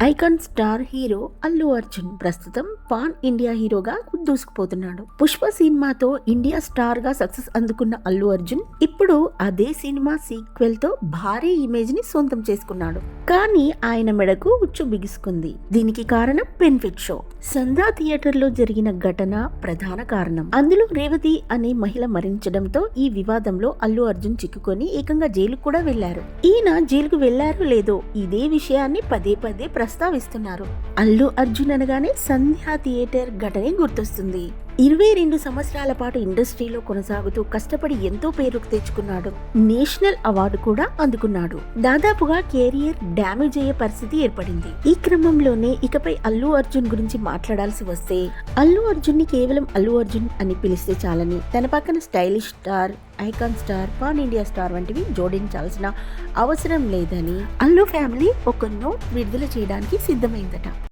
Icon star hero Allu Arjun ప్రస్తుతం pan India హీరోగా దూసుకుపోతున్నాడు. పుష్ప సినిమాతో ఇండియా స్టార్ గా సక్సెస్ అందుకున్న అల్లు అర్జున్ ఇప్పుడు అదే సినిమా సీక్వెల్ తో భారీ ఇమేజ్ ని సొంతం చేసుకున్నాడు. కానీ ఆయన మెడకు ఉచ్చు బిగుసుకుంది. దీనికి కారణం బెనిఫిట్ షో. సంధ్యా థియేటర్ లో జరిగిన ఘటన ప్రధాన కారణం. అందులో రేవతి అనే మహిళ మరణించడంతో ఈ వివాదంలో అల్లు అర్జున్ చిక్కుకొని ఏకంగా జైలుకు కూడా వెళ్లారు. ఈయన జైలుకు వెళ్లారో లేదో ఇదే విషయాన్ని పదే పదే ప్రస్తావిస్తున్నారు. అల్లు అర్జున్ అనగానే సంధ్యా థియేటర్ ఘటనే గుర్తొస్తుంది. 22 సంవత్సరాల పాటు ఇండస్ట్రీలో కొనసాగుతూ కష్టపడి ఎంతో పేరు తెచ్చుకున్నాడు. నేషనల్ అవార్డు కూడా అందుకున్నాడు. దాదాపుగా కెరియర్ డ్యామేజ్ అయ్యే పరిస్థితి ఏర్పడింది. ఈ క్రమంలోనే ఇకపై అల్లు అర్జున్ గురించి మాట్లాడాల్సి వస్తే అల్లు అర్జున్ ని కేవలం అల్లు అర్జున్ అని పిలిస్తే చాలని, తన పక్కన stylish star, icon star, pan India star వంటివి జోడించాల్సిన అవసరం లేదని అల్లు ఫ్యామిలీ ఒక నోట్ విడుదల చేయడానికి సిద్ధమైందట.